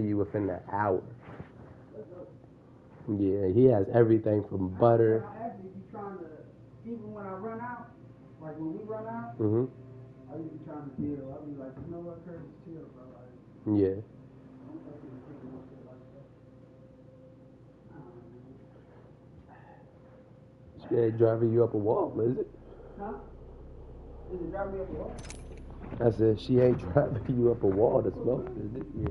you within an hour. Yeah, he has everything from butter. I actually be trying to, even when I run out, like when we run out, Mhm. I be trying to deal. I be like, you know what, Curtis, chill, bro. Like, Yeah. don't fucking take no shit like that. She ain't driving you up a wall, is it? Huh? Is it driving me up a wall? I said she ain't driving you up a wall to smoke, is it? Yeah.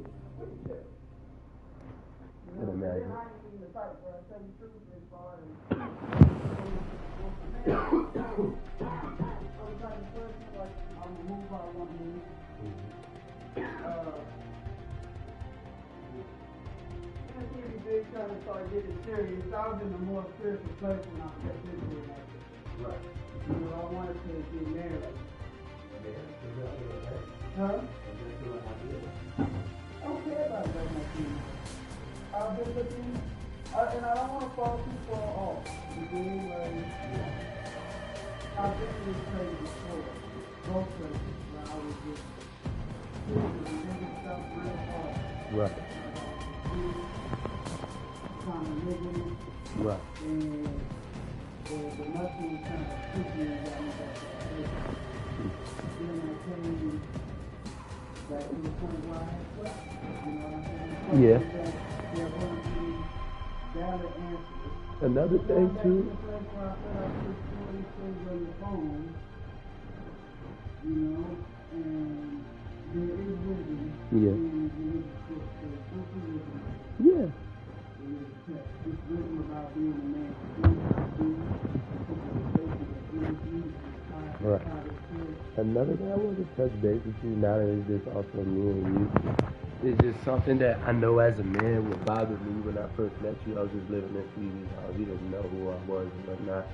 Can imagine. I ain't even the type, bro. Tell you the truth, as far as I'm the type of person, like, I'm gonna move how I want to move. Since big trying to start getting serious, I was in a more spiritual place when I stepped into it like this. Right. You know, I wanted to get married like this. Huh? I don't care about that much anymore. I've been looking, and I don't want to fall too far off. You know, like, I've been in this place before, both places, where I was just making stuff real hard. Right. Trying to live in it. Right. And the muscle kind of pushed me and got me back to that place. Then I came back to the point where I had slept. You know what I'm saying? Yeah. There wasn't any valid answers. Another thing too. The place where I felt like this 40 things on the phone, you know, and there is wisdom. Yeah. And there is wisdom. Yeah. It's wisdom about being a man. Right. Another thing I want to touch base with you now that it's just also me and you. It's just something that I know as a man would bother me when I first met you. I was just living in Phoebe's house. He didn't know who I was and whatnot.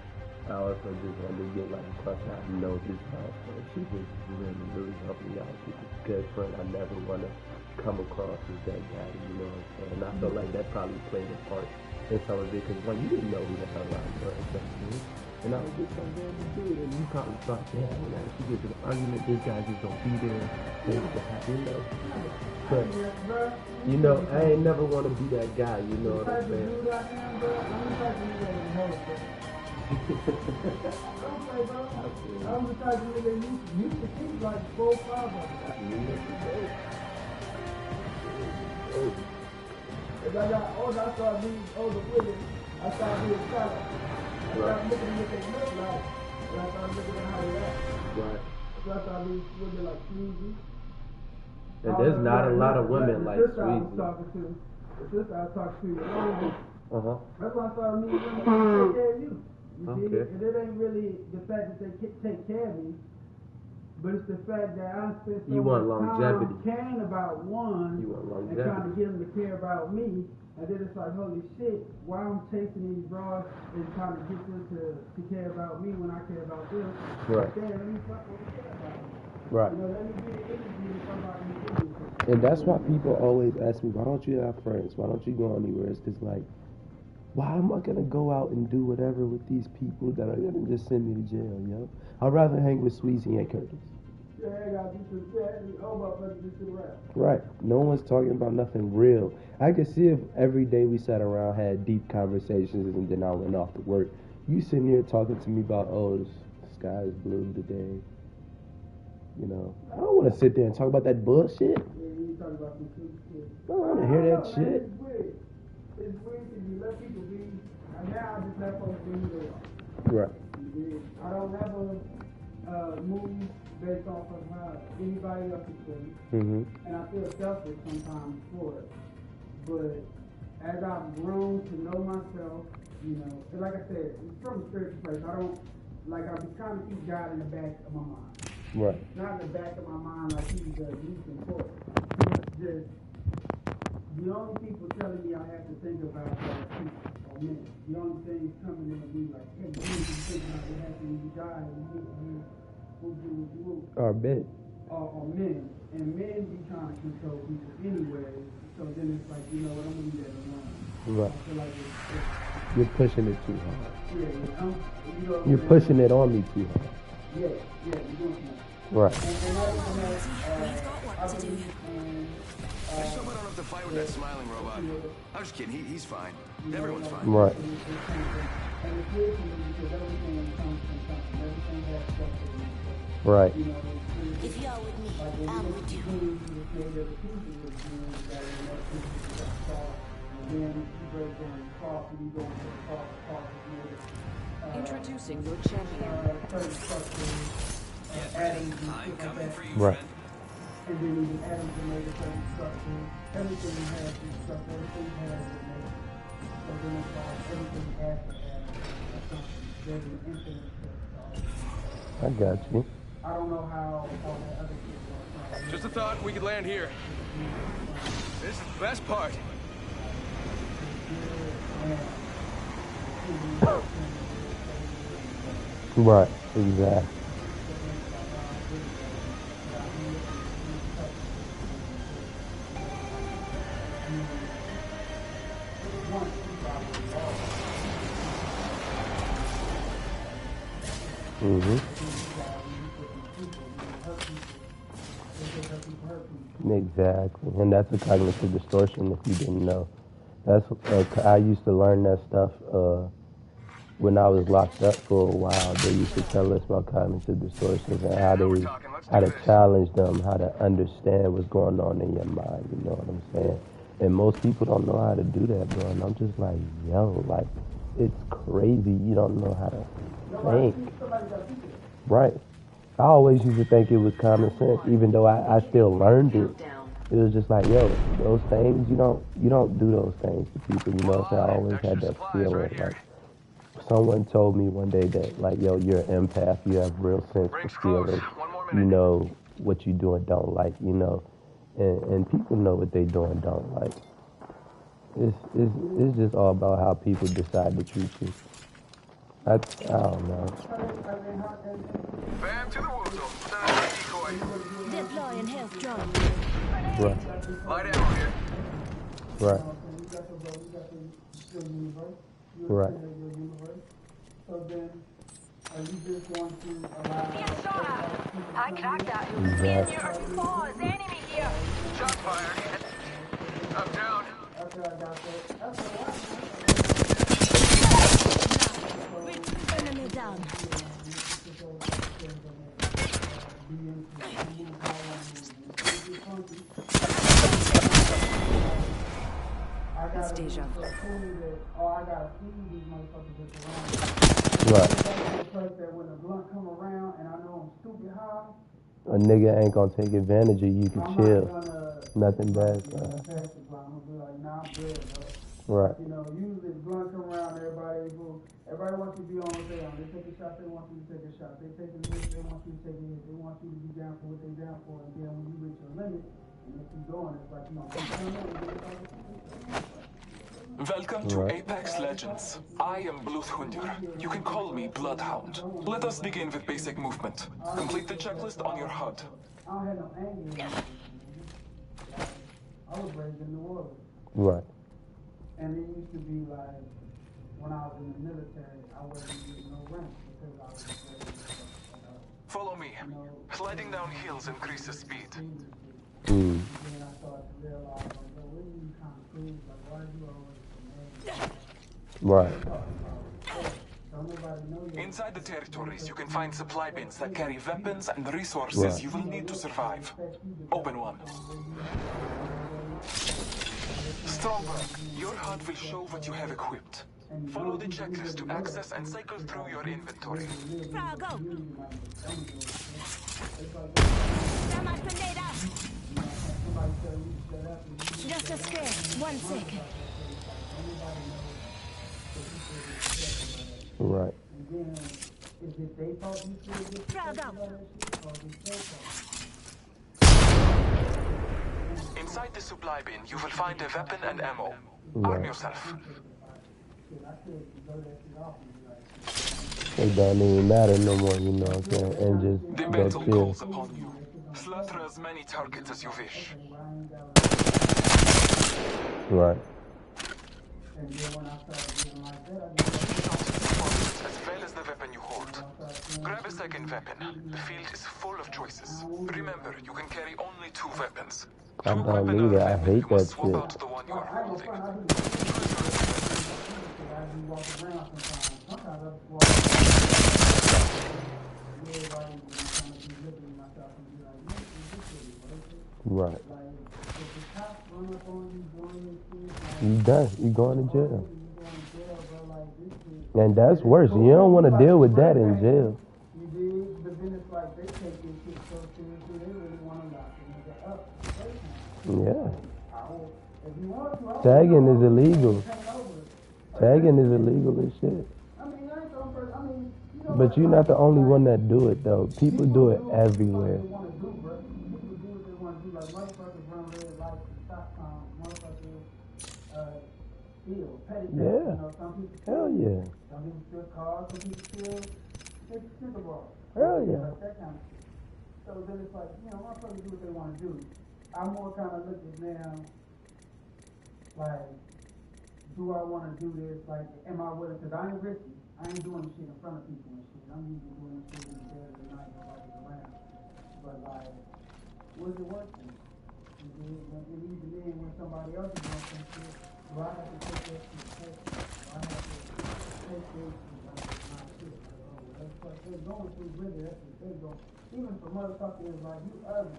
I also just wanted to get like a crush out and know this house. She just really helped me out. She's a good friend. I never want to come across as that guy, you know what I'm saying? And I feel like that probably played a part in some of it because one, you didn't know who the hell I was. And I was just like, man, you do it. And you probably thought, damn, man, if she gets in an argument, this guy just don't be there. Things will happen, you know. But, you know, I ain't never want to be that guy, you know what I'm saying? I'm the type of nigga you used to keep like 4 or 5 of them. If I got older, I started being older women. I started being shallow. I started looking at what they look like. And I started looking at how they act. Right. So I started being women like Susie. And there's not a lot of women like Sweetie. The sister I was talking to, Uh-huh. that's why I started meeting women who take care of you. You see? Okay. And it ain't really the fact that they take care of me, but it's the fact that I spent so You want much longevity. time caring about one You want and longevity. trying to get them to care about me, and then it's like, holy shit, why I'm chasing these bras and trying to get them to care about me when I care about them. Right. Then let me fuck what they care about me. Right. You know, let me get an interview with somebody who gives me something. And that's why people always ask me, why don't you have friends? Why don't you go anywhere? It's because, like, why am I going to go out and do whatever with these people that are going to just send me to jail, yo? I'd rather hang with Sweezy and Curtis. Yeah, I got you. Oh, motherfucker, just sit around. Right. No one's talking about nothing real. I could see if every day we sat around, had deep conversations, and then I went off to work. You sitting here talking to me about, oh, the sky is blue today. You know, I don't want to sit there and talk about that bullshit. Yeah, you talking about some shit. I don't want to hear that shit. It's weird. It's weird because you let people be, and now I just let folks be who they are. Right. I don't ever move based off of how anybody else is feeling. Mm-hmm. And I feel selfish sometimes for it. But as I've grown to know myself, you know, and like I said, it's from a spiritual place. I don't, like, I've been trying to keep God in the back of my mind. Right. Not in the back of my mind like he's the least important. It's just, the only people telling me I have to think about are people or men. The only things coming in to be like, hey, you need to think about what happened when you die and you Or men. or men. And men be trying to control people anyway. So then it's like, you know what, I'm going to leave that alone. Right. I feel like it's You're pushing it too hard. yeah, You're pushing it on me too hard. Yeah, you're doing that. Right. And other than that, I've been just hope I don't have to fight with that smiling robot. I'm just kidding. He's fine. Everyone's fine. Right. And it's weird to me because everything comes from something. Everything has structure. Right. You know, If you're with me, I'm with you. Introducing your champion. I'm coming for you, Right. friend. And then even atoms are made of certain structure. Everything has this structure. Everything has it made. So then it's like everything has to have something. There's an infinite structure. I got you. I don't know how all that other shit works. Just a thought we could land here. This is the best part. Right. Exactly. Mm-hmm. Exactly, and that's a cognitive distortion. If you didn't know, that's I used to learn that stuff when I was locked up for a while. They used to tell us about cognitive distortions and how to challenge them, how to understand what's going on in your mind. You know what I'm saying? And most people don't know how to do that, bro. And I'm just like, yo, like it's crazy. You don't know how to think. Right. I always used to think it was common sense, even though I still learned it. It was just like, yo, those things, you don't do those things to people, you know. So I always had that feeling. Like someone told me one day that, like, yo, you're an empath, you have real sense of feeling, you know what you do and don't like, you know, and people know what they do and don't like. It's just all about how people decide to treat you. I don't know. Bam to the woozle. Send out a decoy. Deploying health drone. Right. Light ammo here. Right. Right. So then, are you just going to allow... I cracked that. Exactly. Enemy here. Shot fired. I'm down. After I got that, after a while, Enemy down. It's deja vu. I gotta feed these motherfuckers around. Right. Because that when the blunt come around and I know I'm stupid high, A nigga ain't gonna take advantage of you. You can I'm chill. not gonna Nothing bad. pass the blunt. I'm gonna be like, nah, I'm good, bro. Right. You know, usually the blunt come around, everybody wants you to be on what they on. They take a shot, they want you to take a shot. They take a hit, they want you to take a hit. They want you to be down for what they down for. And then when you reach your limit, and if you going, it's like, you know, keep coming in. Welcome to Apex Legends. I am Bloodhunter. You can call me Bloodhound. Let us begin with basic movement. Complete the checklist on your HUD. I don't have no anger. I was raised in New Orleans. Right. And it used to be like, when I was in the military, I wasn't getting no rank because I was raised, Follow me. Sliding down hills increases speed. Mm. then I started to realize, like, yo, what are you kind of cool? Like, why are you always so mad? Right. Don't nobody know you. Inside the territories, you can find supply bins that carry weapons and resources you will need to survive. Open one. Stronghold, your HUD will show what you have equipped. Follow the checklist to access and cycle through your inventory. Frog, go. Thermite grenade out. Just a scare. 1 second. Right. And then, is it they thought you should get Frog out. Inside the supply bin, you will find a weapon and ammo. Arm Right. yourself. It don't even matter no more, you know what I'm saying? And just The go battle chill. calls upon you. Slaughter as many targets as you wish. Right. And then when I started getting like that, I just As well as the weapon you hold. Grab a second weapon. The field is full of choices. Remember, you can carry only 2 weapons. I Your don't weapon or either. I weapon, hate you that must swap shit. out the one you are I ain't holding. gonna front, I do because I be walking around sometimes. Sometimes I just walk around. Everybody be trying to be looking at myself and be like, man, this shit is worth it. Right. Like, if the cops run up on you doing this shit, like, You done. You going to jail. you going to jail, bro. Like, this shit. And that's worse. You don't want to deal with that in jail. You did, but then it's like they take this shit so seriously, they really want to lock the nigga up. Yeah. If you want to, Tagging is illegal. hang over. Tagging is illegal as shit. I mean, I ain't gonna first, I mean, you know But you're not the only one that do it though. People do it everywhere. They want to do, bro. People do what they want to do. Like motherfuckers run red lights, stop signs, motherfuckers steal, petty theft. Yeah. You know, some people Hell yeah. Some people steal cars, some people steal sticker bars. Hell yeah. Like that kind of. So then it's like, you know, motherfuckers do what they want to do. I'm more kind of looking now, like, do I want to do this? Like, am I willing? Because I ain't risky. I ain't doing shit in front of people and shit. I'm usually doing shit in the dead of the night, nobody's around. But like, was it worth it? And even then, when somebody else is doing some shit, do I have to take that shit test? Do I have to take this shit like it's not shit? Like, oh, that's what they're going through with it. That's what they're going. Even for motherfuckers like you ugly.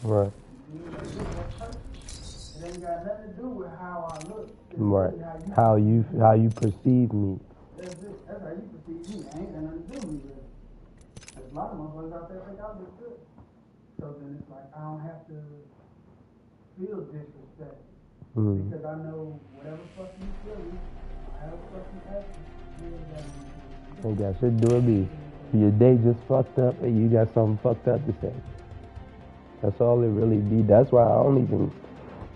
Right. It ain't got nothing to do with how I look. It's Right. really How you perceive me. That's it. That's how you perceive me. I ain't got nothing to do with it. There's a lot of motherfuckers out there think I look good. So then it's like I don't have to feel disrespect. Mm. Because I know whatever fuck you feel, however fuck you act, Ain't got shit to do with me. Your day just fucked up and you got something fucked up to say. That's all it really be. That's why I don't even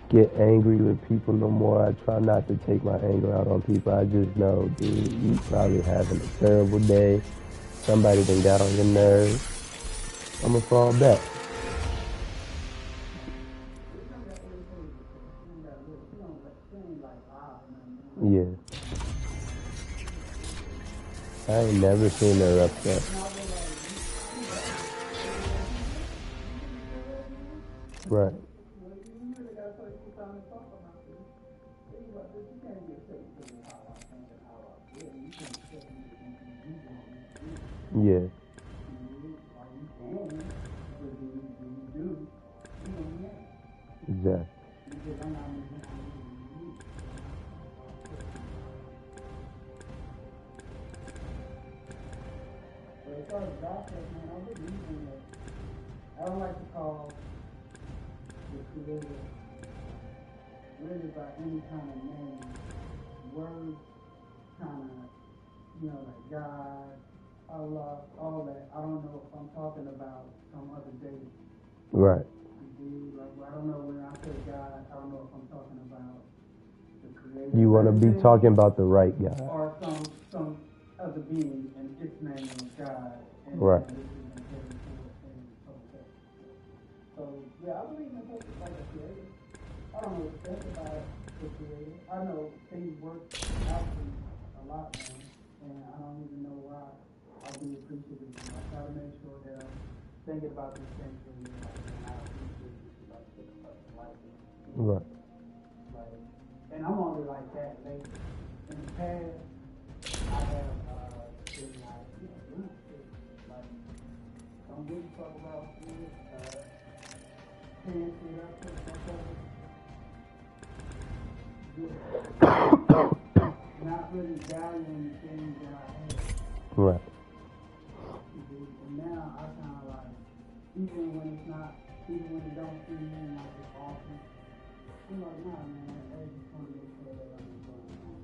get angry with people no more. I try not to take my anger out on people. I just know, dude, you probably having a terrible day. Somebody done got on your nerves. I'ma fall back. Yeah. I ain't never seen her upset. Right. Yeah. Exactly. I don't like to call the creator really by any kind of name. Words kind of, you know, like God, Allah, all that. I don't know if I'm talking about some other deity. Right. Like, I don't know when I say God, I don't know if I'm talking about the creator. You want to be talking about the right guy. Or some other being, and its name is God. And Right. this is so, yeah, I believe in something like a creator. I don't know what to think about the creator. I know things work out for me a lot, man, and I don't even know why. I'll be appreciative. I try to make sure that I'm thinking about these things for me, and I appreciate this, like Right. like, and I'm only like that lately. In the past, I have been like, you know, doing shit. Like, don't give a fuck about shit. Paying shit up, not really valuing the things that I have. Right. And now I kind of like, even when it don't seem like it's awesome, I'm like, nah, man, I just want to make sure that I'm going on.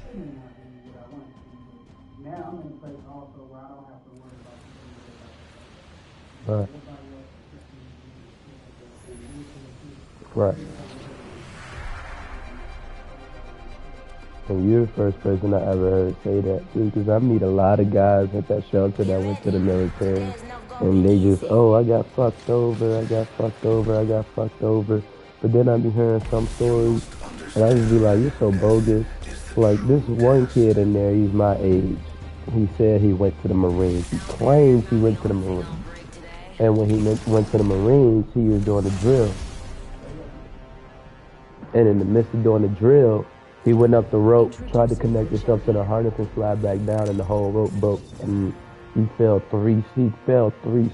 It may not be what I want it to be, but now I'm in a place also where I don't have to worry about the things that Right. everybody else is Right. And you're the first person I ever heard say that too, because I meet a lot of guys at that shelter that went to the military, and they just, oh, I got fucked over, I got fucked over, I got fucked over. But then I be hearing some stories, and I just be like, you're so bogus. Like this one kid in there, he's my age. He said he went to the Marines. He claims he went to the Marines. And when he went to the Marines, he was doing a drill. And in the midst of doing the drill, he went up the rope, tried to connect himself to the harness and slide back down, and the whole rope broke. And he fell 3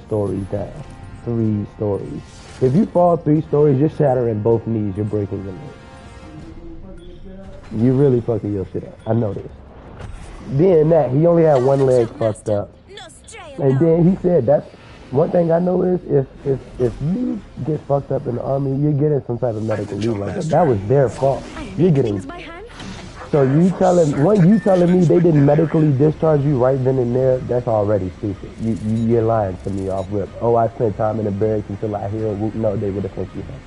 stories down. 3 stories. If you fall 3 stories, you're shattering both knees. You're breaking your leg. You really fucking your shit up. I know this. Being that, he only had one leg fucked up. And then he said that's one thing I know is if you get fucked up in the army, you're getting some type of medical leave like that. That was their fault. You're getting. So you telling me they didn't medically discharge you right then and there? That's already stupid. You're lying to me off rip. Oh, I spent time in the barracks until I healed. No, they would have sent you home.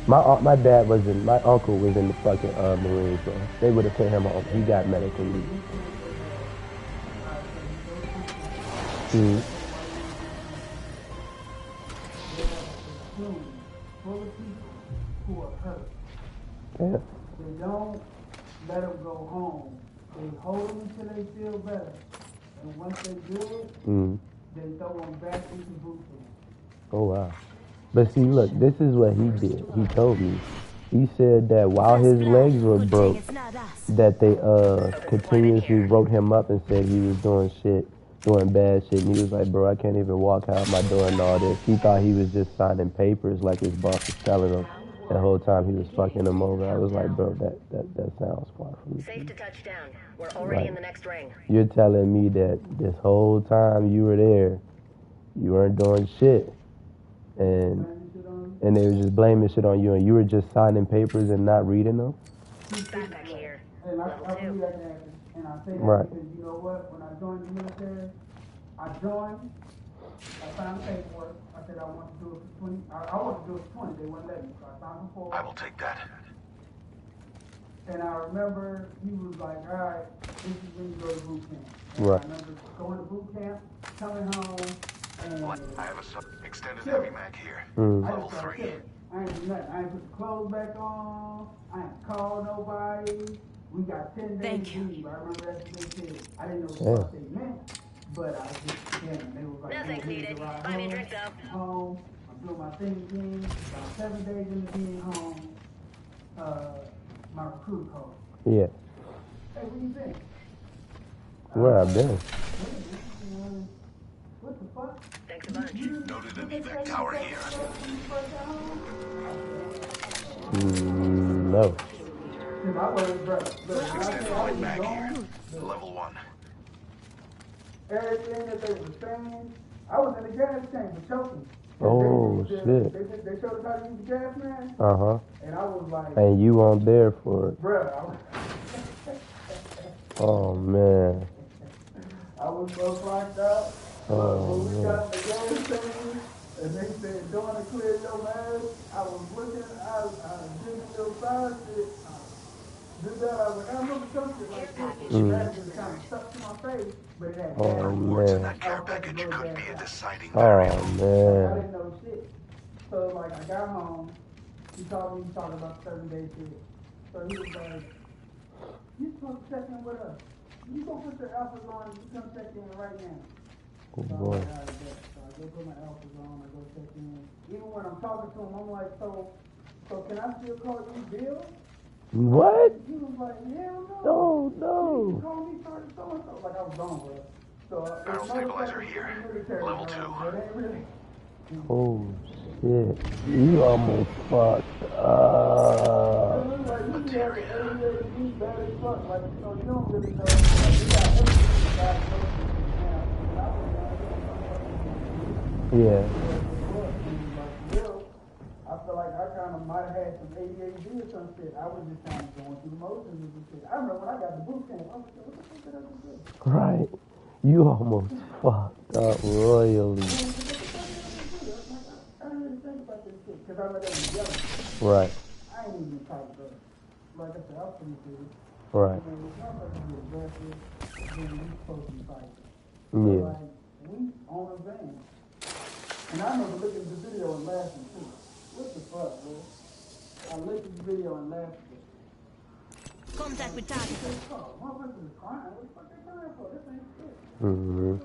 My uncle was in the fucking Marines, bro. They would have sent him home. He got medical leave. Mm-hmm. Full of people who are hurt. Yeah. They don't let them go home. They hold them until they feel better. And once they do it, they throw them back into boot camp. Oh, wow. But see, look, this is what he did. He told me. He said that while his legs were broke, that they continuously wrote him up and said he was doing bad shit. And he was like, bro, I can't even walk out my door and all this. He thought he was just signing papers like his boss was telling him. The whole time he was fucking him over. I was like, bro, that sounds far from me. Safe to touch down. We're already in the next ring. You're telling me that this whole time you were there, you weren't doing shit. And they were just blaming shit on you, and you were just signing papers and not reading them? Back here. And I believe that can happen. And I say that because you know what? When I joined the military, I signed paperwork. I said I want to do it for 20. I want to do it for 20. They wouldn't let me. So I signed for 4. I will take that. And I remember he was like, all right, this is when you go to boot camp. Right. I remember going to boot camp, coming home, and What? I have a extended heavy mag here. Level 3. I ain't do nothing. I ain't put the clothes back on. I ain't called nobody. We got 10 days leave. I remember that's what they said. I didn't know what they meant, but I just, they was like, no thanks needed. Buy me a drink though. Home. I'm doing my thing again. About 7 days into being home, my recruit called. Yeah. Hey, what you think? Where I've been. What the fuck? Thanks a bunch. Noted an evac tower here. No. Extended light mag here. Level 1. Everything that they were saying, I was in the gas chamber choking. Oh, shit. They showed us how to use the gas mask. Uh-huh. And I was like... And you weren't there for it. Bruh, Oh, man. I was so locked out. Oh, when we got the gas station, and they said, "Don't clear your mask," I was looking, I did a little side shit. Did that, I was like, I remember something like that. The mask was kind of stuck to my face, but it had gas. Rewards in that care package could be a deciding Oh, variable. I man. didn't know shit. So, like, I got home. He called me talking about the 7-day shit. So he was like, "You supposed to check in with us. You go put your alphas on and you come check in right now." Oh, So boy. I go put my alphas on, I go check in. Even when I'm talking to him, I'm like, so can I still call you Bill? What? He was like, hell No, no. You call me Sergeant so-and-so. Like, I was gone, bro. So, Barrel stabilizer here. Level 2. Oh, shit. You almost fucked up. Yeah. I feel like I kind of might have had some ADHD or some shit. I was just kind of going through the motions and shit. I remember when I got the boot camp, I was like, what the fuck did I do? Right. You almost fucked up royally. I didn't really think about this shit because I know they was yelling. Right. I ain't even talking about it. Like I said, I was pretty serious. Right. And it's not like we aggressive, then we supposed to be fighting. Yeah. Like, we on a van. And I remember looking at the video and laughing too. What the fuck, bro? I looked at the video and laughed. Contact with target. Motherfuckers is crying. What the fuck they crying for? This ain't shit. Mm-hmm.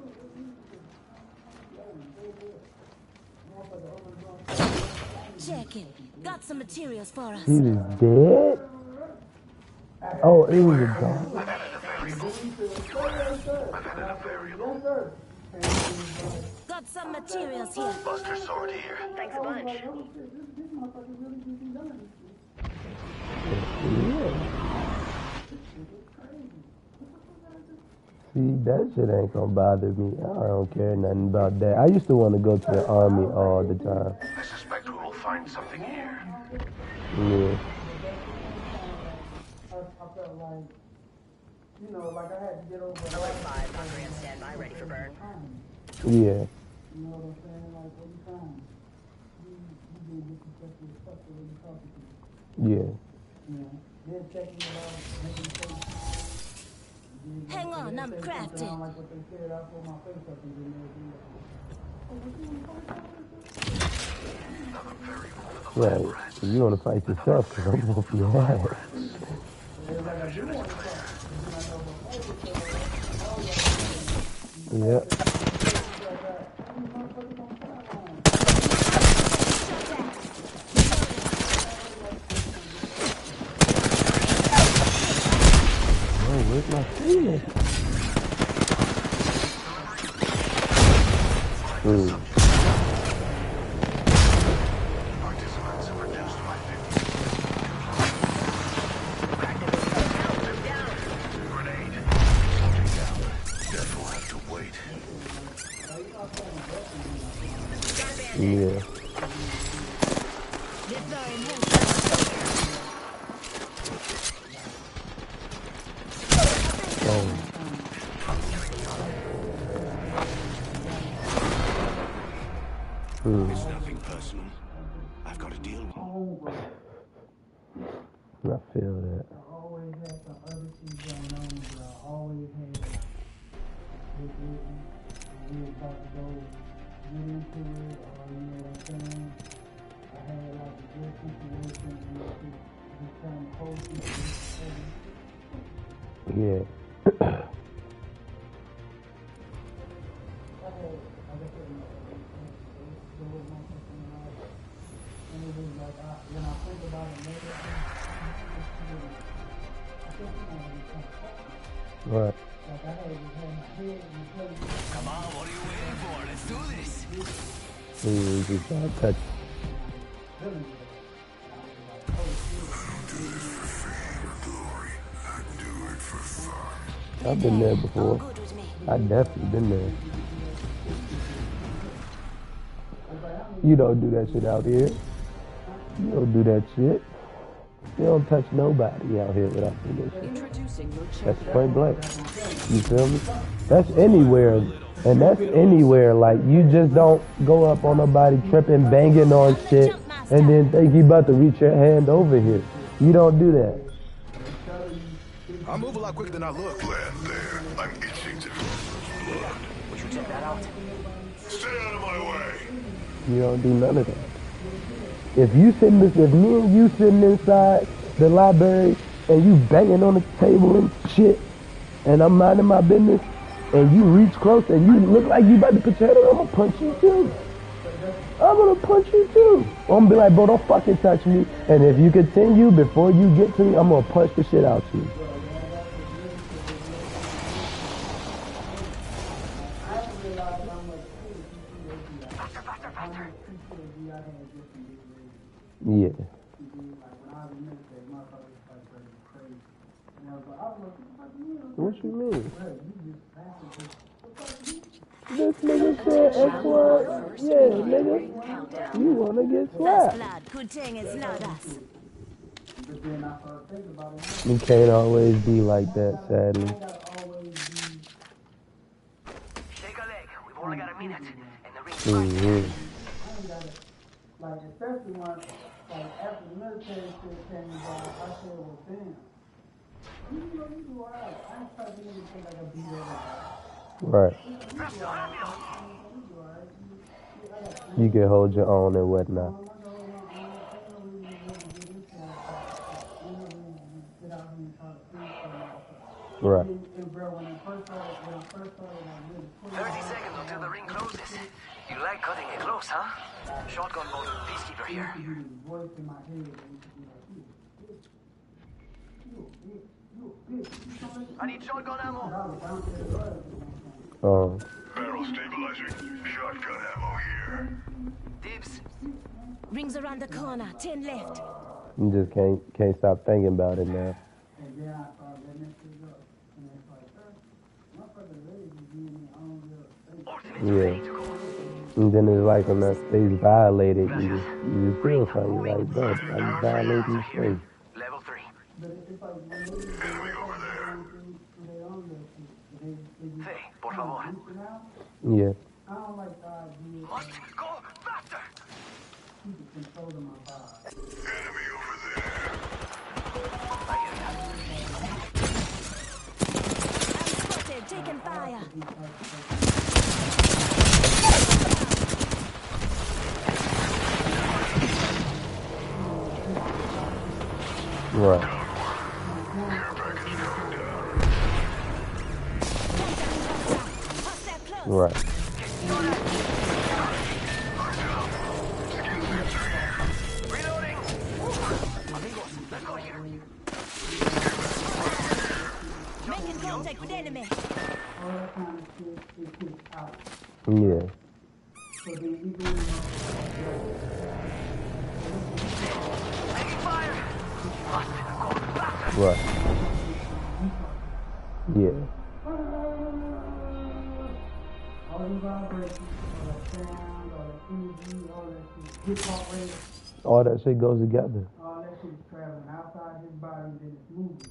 Checking. Got some materials for us. He was dead? Oh, it was a dog. Got some materials here. Buster sword here. Thanks a bunch. See, that shit ain't gonna bother me. I don't care nothing about that. I used to want to go to the army all the time. I suspect we will find something here. Yeah. I felt like, you know, like I had to get over Alert 5, Valkyrie on standby, ready for burn. Yeah. You know what I'm saying? Like, every time you do disrespectful stuff when you talk to people. Yeah. You know, they're checking it out, making mistakes. Hang on, I'm crafting. I like what they said, I put my face up and then Right. So you want to fight yourself because I'm going to be mad. Yep. Oh, where's my feeling? Participants have reduced by 50. Grenade. Loading down. Death will have to wait. Yeah. Deploying health. It's nothing personal. I've got a deal. I feel that. I always had some other shit going on, but I always had this written, and we was about to go get into it, or you know what I'm saying? I had like a good situation, and just trying to hold people. Yeah. And it was like, when I think about it later, Right. like I had my head in place. Come on, what are you waiting for? Let's do this. So you just gotta touch. I've been there before. Good with me. I've definitely been there. You don't do that shit out here. You don't do that shit. You don't touch nobody out here without permission. Introducing your That's champion. point blank. You feel me? That's anywhere. And that's anywhere. Like, you just don't go up on nobody tripping, banging on shit, and then think you about to reach your hand over here. You don't do that. I move a lot quicker than I look. Land there. I'm itching to blood. Would you check that out? Stay out of my way. You don't do none of that. If me and you sitting inside the library and you banging on the table and shit, and I'm minding my business, and you reach close and you look like you about to put your head on, I'm gonna punch you too. I'm gonna punch you too. I'm gonna be like, bro, don't fucking touch me. And if you continue before you get to me, I'm gonna punch the shit out you. Yeah. What you mean? This nigga said X1. Yeah, nigga. You wanna get That's slapped. blood. Good thing it's not us. You can't always be like that, sadly. Shake a leg. We've only got a minute. And the ring's Mm-hmm. Like, especially when, like, after the military shit came about, I said, well, damn. You know, you do alright. I ain't trying to think like a beat everybody. Right. You can hold your own and whatnot. Right. And bro, when I first started, I really put 30 seconds until the ring closes. You like cutting it close, huh? Shotgun mode, Peacekeeper here. voice in my head and it could be like, I need shotgun ammo. Barrel stabilizing. Shotgun ammo here. Dibs. Rings around the corner. 10 left. You just can't stop thinking about it now. and then I started letting that shit go. And it's like, my fucking legs is giving me own little thing. Ultimate's ready to go. And then it's like when that space violated, you just feel something. You're like, bro, I'm violating the space. Level 3. But it's like, when they Enemy over there. they own that shit. They Hey, por favor. Yeah. I don't like the idea of Must go faster. keeping control of my body. Enemy over there. I hear ya. I'm spotted. Taking fire. Right. Care package coming down. Hostile close. Right. Reloading. Amigos, let's go here. Making contact with enemy. All that kind of shit is just out. Yeah. So then even Taking fire. Must go faster. Right. Yeah. all the vibrations, all that sound, all that energy, all that shit, hip hop rate, All that shit goes together. all that shit is traveling outside his body and then it's moving.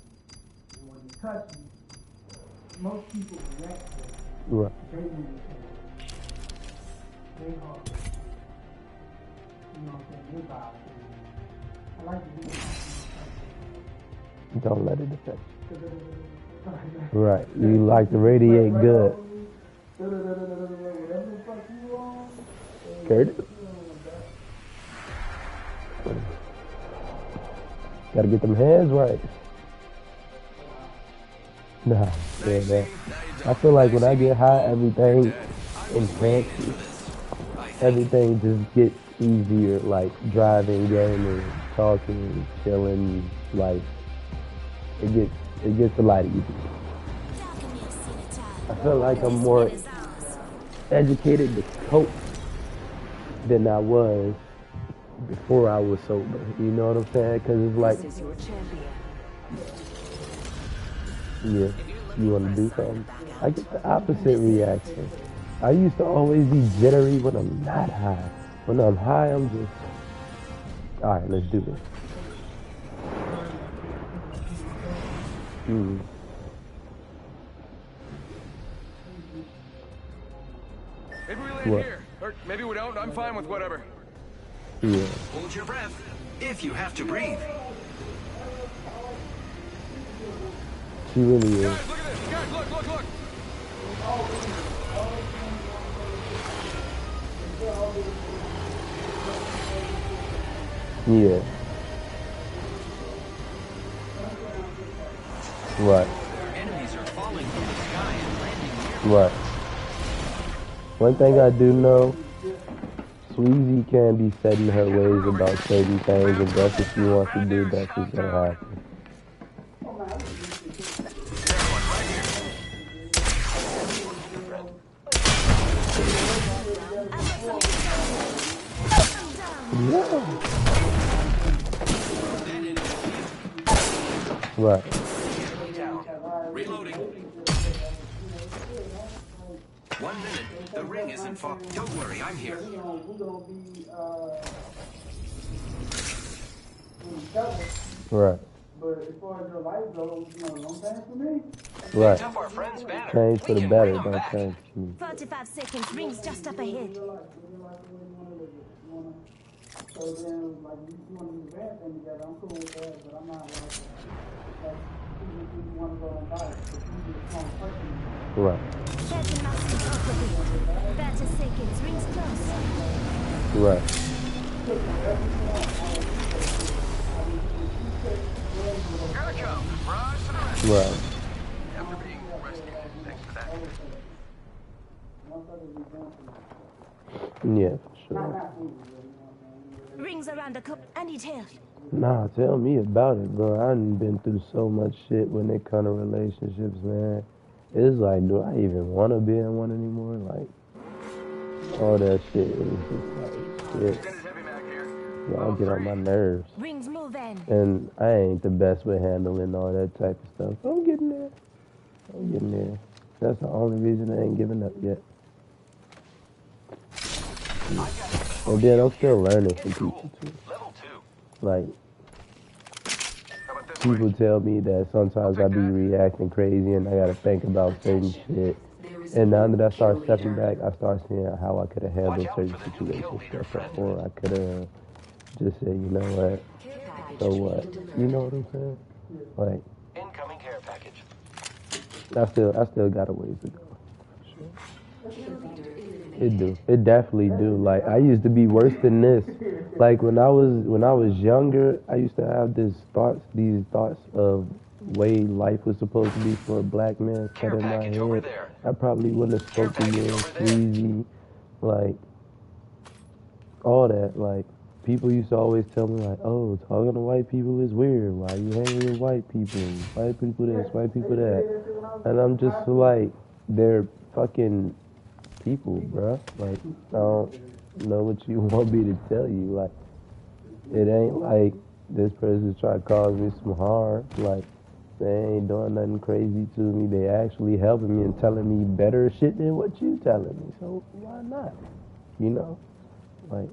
And when it touches, most people react to it. Right. They move it. They hard. You know what I'm saying? They vibe. I like to do it. Don't let it affect you. Right. You like to radiate good. Whatever the fuck you want. Curtis. Gotta get them hands right. Nah, yeah, that. I feel like when I get high, everything enhances. Everything just gets easier, like driving, gaming, talking, chilling, like it gets a lot easier. I feel like I'm more educated to cope than I was before I was sober. You know what I'm saying? Because it's like, This is your champion. yeah, you want to do something? I get the opposite reaction. I used to always be jittery when I'm not high. When I'm high, I'm just, all right, let's do this. Maybe we land What? here. Or maybe we don't. I'm fine with whatever. Yeah, Hold your breath, if you have to breathe. she really is. Guys, look at this. Guys, look. Yeah. Right. Enemies are falling from the sky and landing near. Right. One thing I do know, Sweezy can be set in her ways about certain things, and that's what she wants to do, that's what's gonna happen. Yeah. Right. Reloading. 1 minute. The ring isn't far. Don't worry, I'm here. We're gonna be in Right. but as far as your life goes, don't dance for me. Right. Tough our friends better. Change for We the can better, bring 'em don't back. change for me. 45 seconds. Rings just up ahead. So then, like, you want to do the bad thing together, I'm cool with that, but I'm not like you want to go and buy it, but you be a strong person. Right. 30 maximum occupancy. 30 seconds. Rings close. Right. Here it comes. Rise to the rescue. Right. after being rescued. Thanks for that. Yeah, for sure. Rings around the cup. I need help. Nah, tell me about it, bro. I done been through so much shit when it comes to relationships, man. It's like, do I even want to be in one anymore? Like, all that shit is just like, shit. Y'all get on my nerves. Rings moving. And I ain't the best with handling all that type of stuff. I'm getting there. I'm getting there. That's the only reason I ain't giving up yet. And then I'm still learning from people too. Like, people tell me that sometimes I be reacting crazy and I gotta think about certain shit. And now that I start stepping back, I start seeing how I could have handled certain situations different. Or I could have just said, you know what? So what? You know what I'm saying? Like, Incoming care package. I still got a ways to go. It do. It definitely do. Like, I used to be worse than this. Like, when I was younger, I used to have these thoughts of way life was supposed to be for a black man set in my head. I probably wouldn't have spoken to you crazy. Like, all that. Like, people used to always tell me, like, oh, talking to white people is weird. Why you hanging with white people? White people this, white people that. And I'm just like, they're fucking people, bruh. Like, I don't know what you want me to tell you. Like, it ain't like this person's trying to cause me some harm. Like, they ain't doing nothing crazy to me. They actually helping me and telling me better shit than what you telling me. So why not? You know? Like,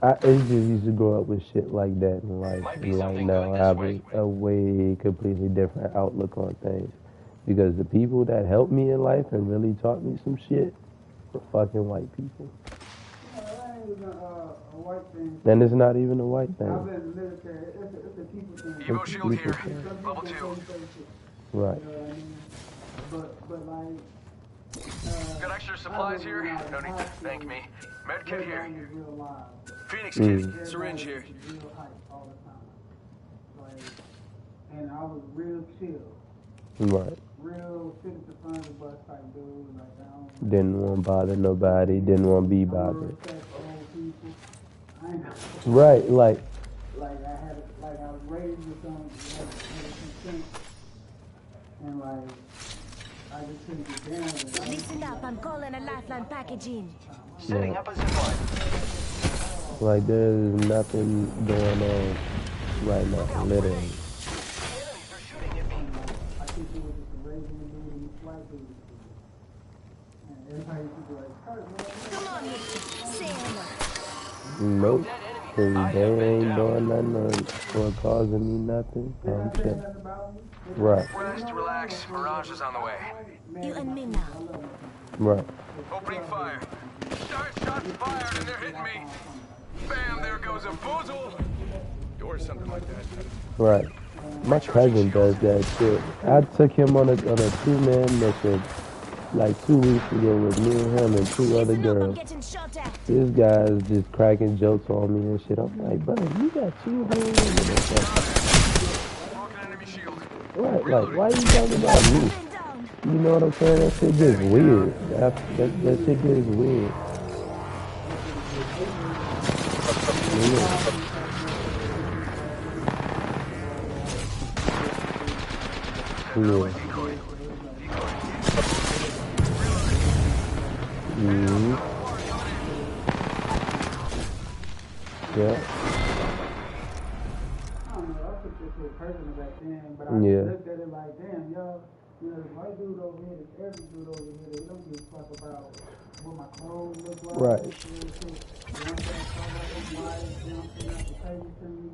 I just used to grow up with shit like that in life. And like now I have a way completely different outlook on things. Because the people that helped me in life and really taught me some shit were fucking white people. That ain't even a white thing. And it's not even a white I've thing. been military. It's a people thing. Evo shield here. Level 2. Right. You know what I mean? But like... Got extra supplies here? No need to thank me. Medkit here. Real live. Phoenix kit. Syringe here. Real hype all the time. Like, and I was real chill. Right. Real sit at the front of the bus type dude. Like, I don't... Didn't want to bother nobody. Didn't want to be bothered. Right, like... Like, I was raised with some consent. And like... I just couldn't get down with it. Listen up, I'm calling a lifeline package in. Setting up a zipline. Like, there's nothing going on right now, literally. I think it was just raising the mood and the flight dude. And everybody used to be like, Kurt, man. Come on, say hello. Nope. Cause they ain't doing nothing or causing me nothing. I'm chilling. Right. Rest, relax. Mirage is on the way. You and me now. Right. Opening fire. Shots fired and they're hitting me. Bam, there goes a boozle. Or something like that. Right. My cousin does that shit. I took him on a 2-man mission like 2 weeks ago with me and him and 2 other girls. This guy's just cracking jokes on me and shit. I'm like, brother, you got 2 hands. Right, like, why are you talking about me? You know what I'm saying? That shit gets weird. That shit gets weird. Yeah. Mm-hmm. Yeah. I don't know, I took this shit personal back then, but I looked at it like, damn, y'all, you know, this white dude over here, this every dude over here, they don't give a fuck about what my clothes look like. Right. They don't care about their lives, they don't care about the favors to me,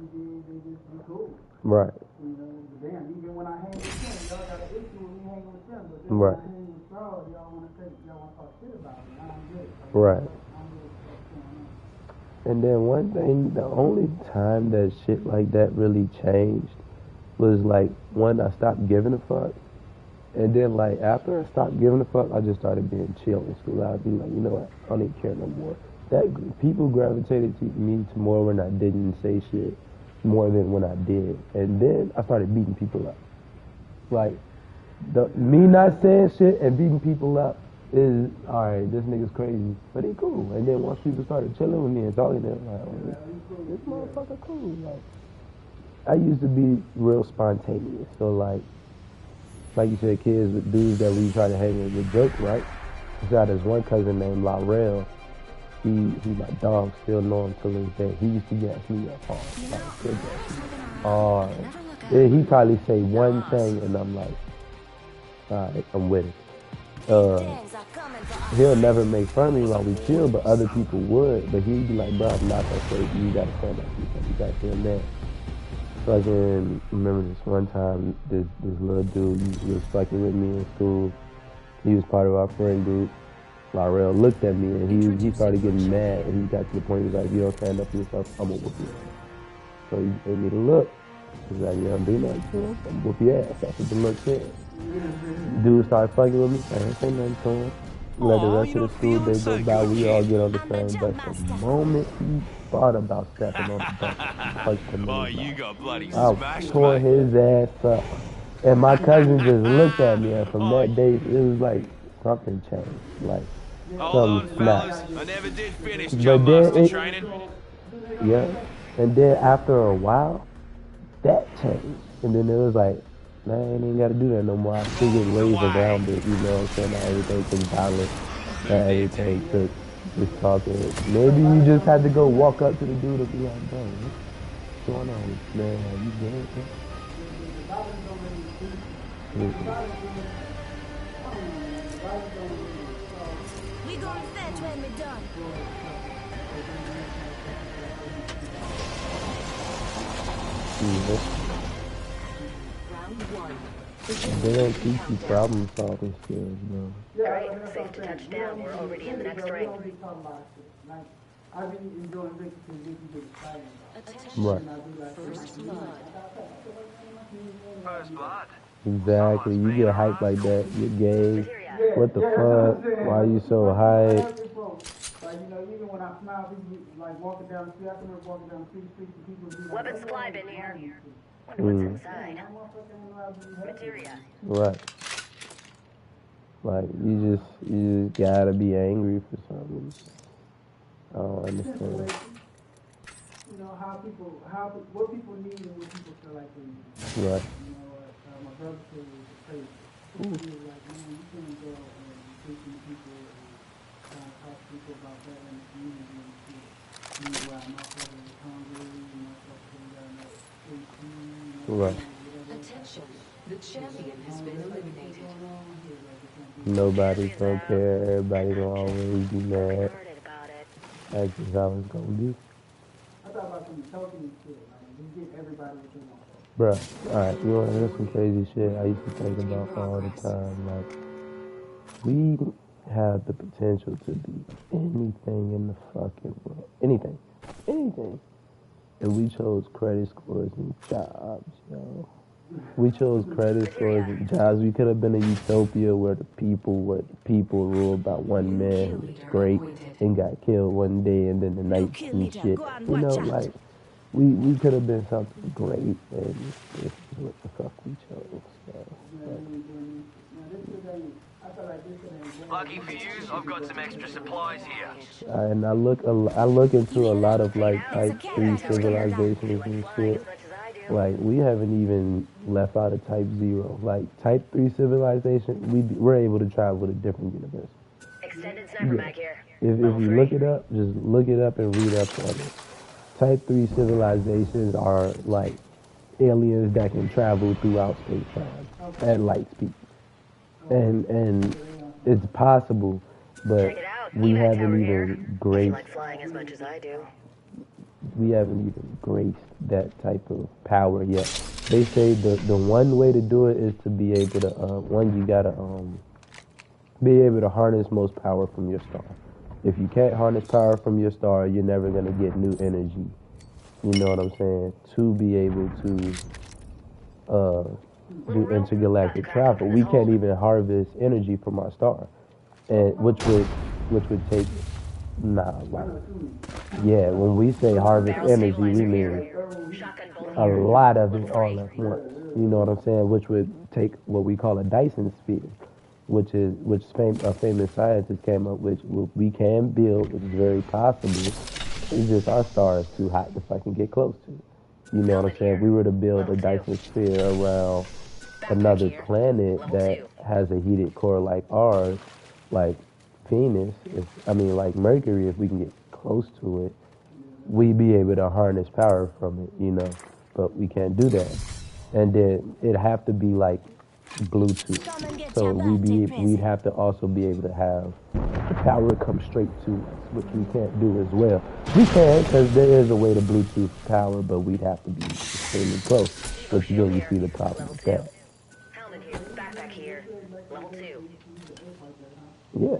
they just be cool. Right. You know, but damn, even when I hang with them, y'all got an issue with me hanging with them, but then right. when I hang with y'all want to talk shit about me. I don't get it. Right. And then one thing, the only time that shit like that really changed was like when I stopped giving a fuck. And then like after I stopped giving a fuck, I just started being chill in school. I'd be like, you know what, I don't even care no more. That people gravitated to me to more when I didn't say shit more than when I did. And then I started beating people up. Like, Me not saying shit and beating people up is alright. This nigga's crazy, but he cool. And then once people started chilling with me and talking to him, like, oh, this motherfucker cool. Like, I used to be real spontaneous. So like you said, kids with dudes that we try to hang with joke, right? I got this one cousin named Laurel. He my dog, still know him till this day. He used to gas me up hard. Yeah, he probably say one thing and I'm like, alright, I'm with it. He'll never make fun of me while we chill, but other people would. But he'd be like, bro, I'm not that crazy. You gotta stand up. You gotta stand there. Fucking remember this one time, this little dude he was fucking with me in school. He was part of our friend group. Laurel looked at me and he started getting mad, and he got to the point he was like, if you don't stand up for yourself, I'm gonna whoop you. So he gave me the look. He's like, you don't do nothing to him, I'm gonna whoop your ass. That's what the look said. Dude started fucking with me, I didn't say nothing to him. Let the rest of the school day go by, we all get on the same bus. The moment he thought about stepping on the bus, punched him in the mouth. I tore his ass up. And my cousin just looked at me, and from that day, it was like something changed. Like, something snapped. I never did finish But then training. Yeah. And then after a while, that changed. And then it was like, man, I ain't even got to do that no more. I figured ways around it, you know what I'm saying? Not everything took violence. Not everything took just talking. Maybe you just had to go walk up to the dude and be like, bro, what's going on, man? Are you good? We gonna fetch when we're done. They don't teach you problem solving skills, no. Alright, safe to touch down. We're already in the next ring. I've been enjoying Ricky because Ricky gets excited. Right. First blood. Exactly. You get hyped like that. You're gay. What the fuck? Why are you so hyped? Like, you know, even when I smile, people like walking down the street. I can remember walking down the street, people be like, Weapon supply bin here. Wonder what's inside. Materia. Right. Like, you just gotta be angry for something. I don't understand. You know, what people need and what people feel like they need. Right. You know, my brother said it was crazy. He was like, man, you can't go and speak to people and try to talk to people about that in the community and shit. You know, why my brother is hungry, my brother got no AC, Right. Attention, the champion has been eliminated. Nobody's gonna care. Everybody's gonna always be mad. That's just how it's gonna be. I thought about some token and shit. Like, you get everybody what they want. Bruh, alright, you wanna hear some crazy shit I used to think about all the time? Like, we have the potential to be anything in the fucking world. Anything. Anything. And we chose credit scores and jobs, yo. We chose credit scores and jobs. We could have been a utopia where the people rule about one man who was great and got killed one day and then the night and shit. You know, like, we could have been something great, and this is what the fuck we chose. So, Lucky for you, I've got some extra supplies here. and I look into a lot of like type 3 civilizations and shit. Like, we haven't even left out of type 0. Like, type 3 civilization, we're able to travel to different universes. Extended sniper back here. If you look it up, just look it up and read up on it. Type 3 civilizations are like aliens that can travel throughout space-time at light speed. And it's possible, but we haven't even graced. Like flying as much as I do. We haven't even graced that type of power yet. They say the one way to do it is to be able to you gotta be able to harness most power from your star. If you can't harness power from your star, you're never gonna get new energy. You know what I'm saying? To be able to do intergalactic travel, we can't even harvest energy from our star, and which would take. Yeah, when we say harvest energy, we mean a lot of it all at once. You know what I'm saying? Which would take what we call a Dyson sphere, which a famous scientist came up with. What we can build, which is very possible. It's just our star is too hot to fucking get close to. You know what I'm saying? If we were to build a Dyson sphere around another planet that has a heated core like ours, like Venus, like Mercury, if we can get close to it, we'd be able to harness power from it, you know. But we can't do that. And then it'd have to be like Bluetooth. So we'd have to also be able to have the power come straight to us, which we can't do as well. We can, because there is a way to Bluetooth power, but we'd have to be extremely close, which then you see the problem with that. Helmet here, backpack here, level 2. Yeah.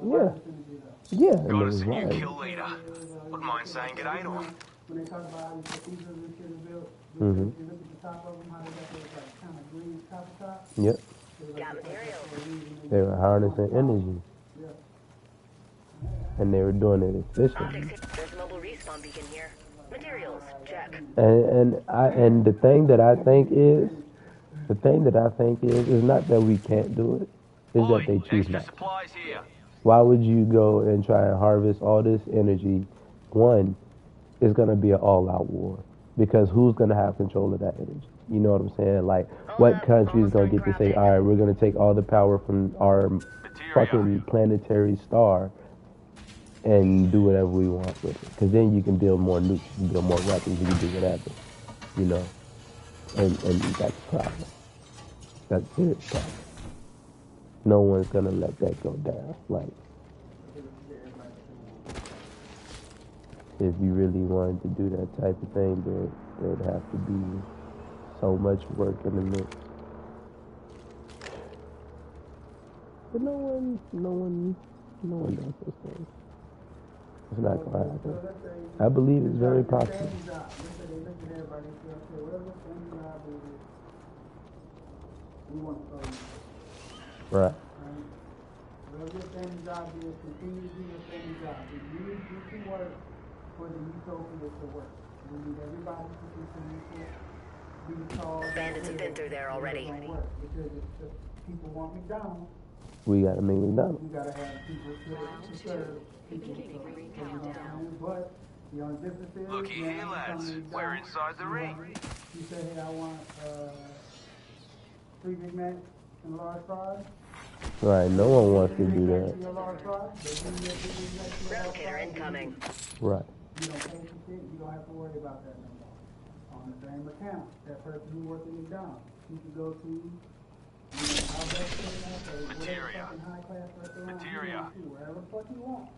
Yeah. Yeah. Gotta see you kill later. Wouldn't mind saying g'day to him. When they talk about how these cathedrals and shit are built, you look at the top of them, how they got those like kind of green copper top. Yep. Got materials. They were harnessing energy. And they were doing it efficiently. There's a mobile respawn beacon here. Materials, check. And the thing that I think is not that we can't do it, is that they choose not to. Why would you go and try and harvest all this energy? One, it's gonna be an all-out war, because who's gonna have control of that energy? You know what I'm saying? Like, what country is gonna get to say, all right, we're gonna take all the power from our fucking planetary star and do whatever we want with it? Because then you can build more nukes, you can build more weapons, you can do whatever, you know. And that's the problem. That's a serious problem. No one's gonna let that go down. Like, if you really wanted to do that type of thing, there'd have to be so much work in the mix. But no one does those things. It's not gonna happen. I believe it's very possible. Right. Whatever your family job is, continue to do your family job. If you need to work for the utopia to work. We need everybody to continue to be called. Bandits have been through there already. Because if people want McDonald's, we gotta make McDonald's. We gotta have people to serve people. But the only difference is, looky here, lads. We're inside the ring. You say, hey, I want 3 Big Macs and large fries. Right, no one wants to do that. Replicator incoming. Right. You don't pay for shit, you don't have to worry about that no more. On the same account, that person who works at McDonald's, you can go to, our best Materia. high class restaurant, Materia. wherever the fuck you want.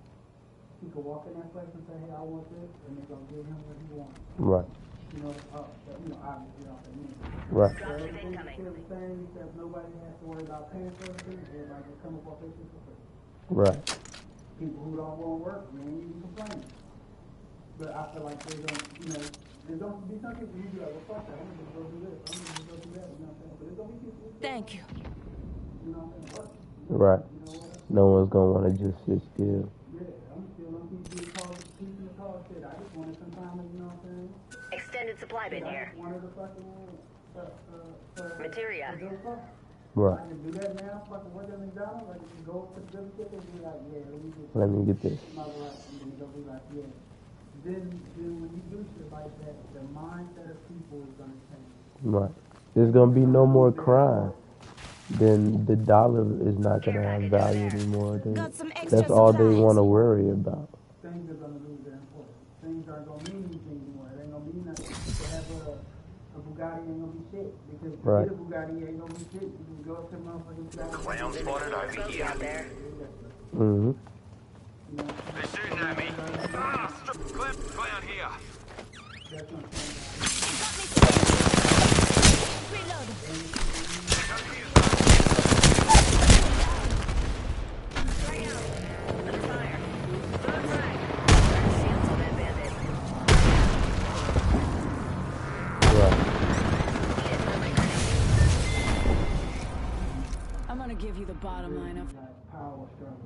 He can walk in that place and say, hey, I want this, and they're gonna give him what he wants. Right. Obviously off the menu. Right. So everything's still the same, except nobody has to worry about paying for everything. Everybody can come up off their shit for free. Right. People who don't want to work, they ain't even complaining. But I feel like they don't, there's going to be some people who be like, well, fuck that, I'm going to go do this, I'm going to go do that, you know what I'm saying? But there's going to be people who Thank you. You know what I'm saying? Right. No one's going to want to just sit still. Yeah, I'm still on people who call shit. I just wanted some time, you know what I'm saying? Extended supply bin here. I just wanted to fucking, Materia. Right. I can do that now, fucking work at McDonald's, I can go to the business and be like, yeah, let me get this. My life, and then they'll be like, yeah. Then when you do shit like that, the mindset of people is gonna change. Right. There's gonna be no more crime. Then the dollar is not gonna have value anymore. That's all they want to worry about. Things are gonna lose their importance. Things aren't gonna mean anything anymore. It ain't gonna mean nothing. To have a Bugatti ain't gonna be shit. Because to get a Bugatti ain't gonna be shit. You can go to motherfucking Clown spotted over here. Out there. Mm-hmm. They're shooting at me. Clown here. I'm gonna give you the bottom line of power struggle.